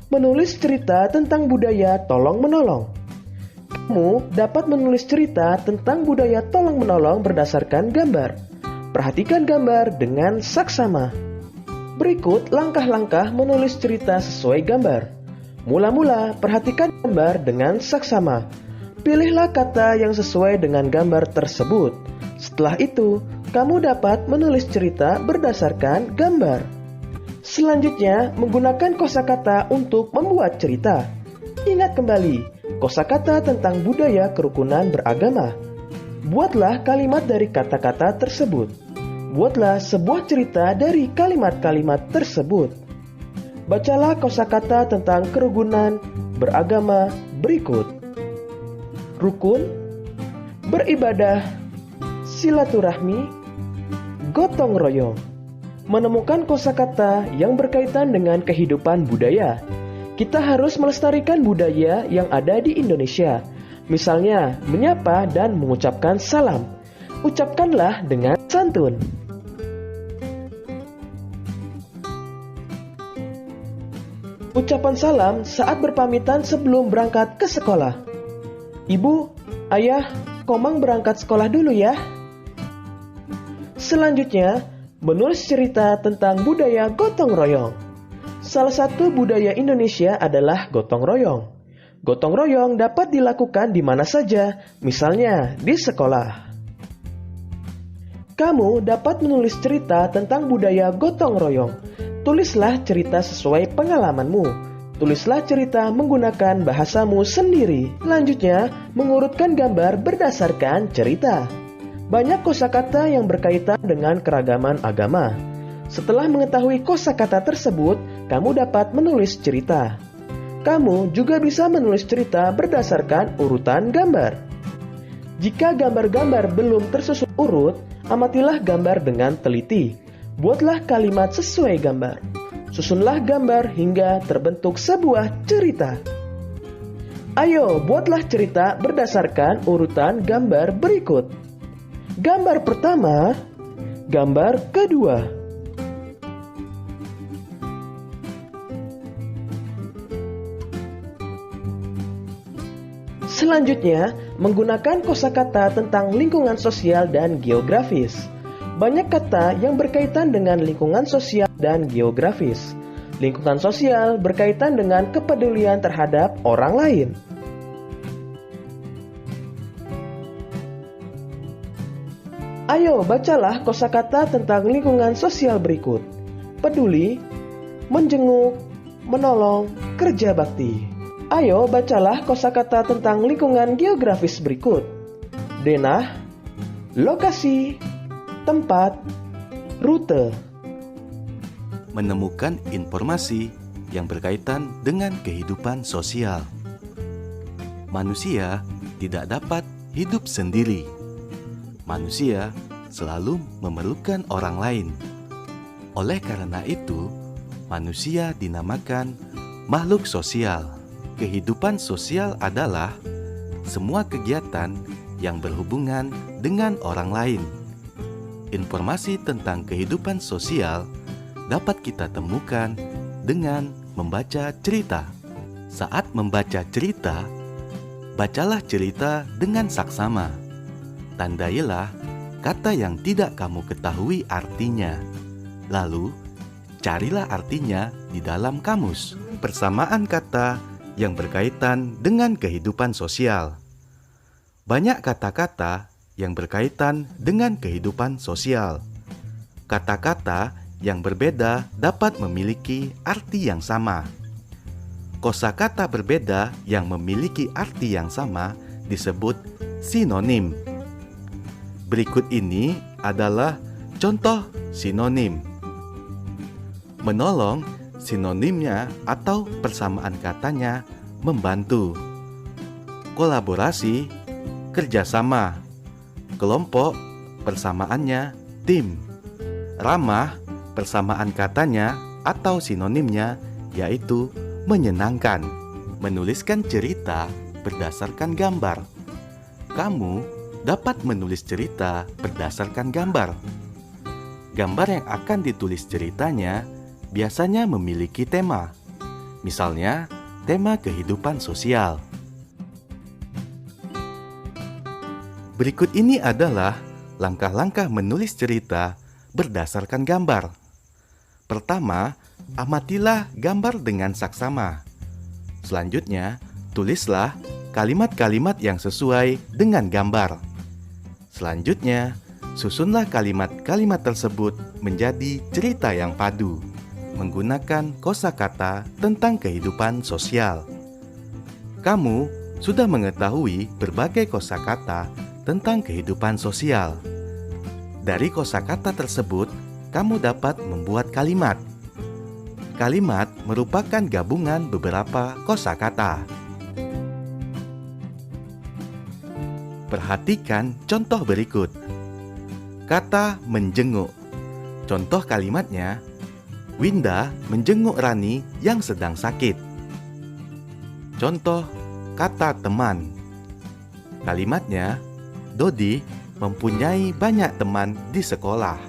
Menulis cerita tentang budaya tolong-menolong. Kamu dapat menulis cerita tentang budaya tolong-menolong berdasarkan gambar. Perhatikan gambar dengan saksama. Berikut langkah-langkah menulis cerita sesuai gambar. Mula-mula, perhatikan gambar dengan saksama. Pilihlah kata yang sesuai dengan gambar tersebut. Setelah itu, kamu dapat menulis cerita berdasarkan gambar. Selanjutnya, menggunakan kosakata untuk membuat cerita. Ingat kembali, kosakata tentang budaya kerukunan beragama. Buatlah kalimat dari kata-kata tersebut. Buatlah sebuah cerita dari kalimat-kalimat tersebut. Bacalah kosakata tentang kerukunan beragama berikut. Rukun, beribadah, silaturahmi, gotong royong. Menemukan kosakata yang berkaitan dengan kehidupan budaya. Kita harus melestarikan budaya yang ada di Indonesia. Misalnya, menyapa dan mengucapkan salam. Ucapkanlah dengan santun. Ucapan salam saat berpamitan sebelum berangkat ke sekolah. Ibu, ayah, Komang berangkat sekolah dulu ya. Selanjutnya, menulis cerita tentang budaya gotong royong. Salah satu budaya Indonesia adalah gotong royong. Gotong royong dapat dilakukan di mana saja, misalnya di sekolah. Kamu dapat menulis cerita tentang budaya gotong royong. Tulislah cerita sesuai pengalamanmu. Tulislah cerita menggunakan bahasamu sendiri. Selanjutnya, mengurutkan gambar berdasarkan cerita. Banyak kosakata yang berkaitan dengan keragaman agama. Setelah mengetahui kosakata tersebut, kamu dapat menulis cerita. Kamu juga bisa menulis cerita berdasarkan urutan gambar. Jika gambar-gambar belum tersusun urut, amatilah gambar dengan teliti. Buatlah kalimat sesuai gambar. Susunlah gambar hingga terbentuk sebuah cerita. Ayo, buatlah cerita berdasarkan urutan gambar berikut. Gambar pertama, gambar kedua. Selanjutnya, menggunakan kosakata tentang lingkungan sosial dan geografis. Banyak kata yang berkaitan dengan lingkungan sosial dan geografis. Lingkungan sosial berkaitan dengan kepedulian terhadap orang lain. Ayo bacalah kosakata tentang lingkungan sosial berikut. Peduli, menjenguk, menolong, kerja bakti. Ayo bacalah kosakata tentang lingkungan geografis berikut. Denah, lokasi, tempat, rute. Menemukan informasi yang berkaitan dengan kehidupan sosial. Manusia tidak dapat hidup sendiri. Manusia selalu memerlukan orang lain. Oleh karena itu, manusia dinamakan makhluk sosial. Kehidupan sosial adalah semua kegiatan yang berhubungan dengan orang lain. Informasi tentang kehidupan sosial dapat kita temukan dengan membaca cerita. Saat membaca cerita, bacalah cerita dengan saksama. Tandailah kata yang tidak kamu ketahui artinya. Lalu, carilah artinya di dalam kamus. Persamaan kata yang berkaitan dengan kehidupan sosial. Banyak kata-kata yang berkaitan dengan kehidupan sosial. Kata-kata yang berbeda dapat memiliki arti yang sama. Kosakata berbeda yang memiliki arti yang sama disebut sinonim. Berikut ini adalah contoh sinonim. Menolong, sinonimnya atau persamaan katanya membantu. Kolaborasi, kerjasama. Kelompok, persamaannya tim. Ramah, persamaan katanya atau sinonimnya yaitu menyenangkan. Menuliskan cerita berdasarkan gambar. Kamu dapat menulis cerita berdasarkan gambar. Gambar yang akan ditulis ceritanya biasanya memiliki tema. Misalnya, tema kehidupan sosial. Berikut ini adalah langkah-langkah menulis cerita berdasarkan gambar. Pertama, amatilah gambar dengan saksama. Selanjutnya, tulislah kalimat-kalimat yang sesuai dengan gambar. Selanjutnya, susunlah kalimat-kalimat tersebut menjadi cerita yang padu, menggunakan kosakata tentang kehidupan sosial. Kamu sudah mengetahui berbagai kosakata tentang kehidupan sosial. Dari kosakata tersebut, kamu dapat membuat kalimat. Kalimat merupakan gabungan beberapa kosakata. Perhatikan contoh berikut. Kata menjenguk. Contoh kalimatnya, Winda menjenguk Rani yang sedang sakit. Contoh kata teman. Kalimatnya, Dodi mempunyai banyak teman di sekolah.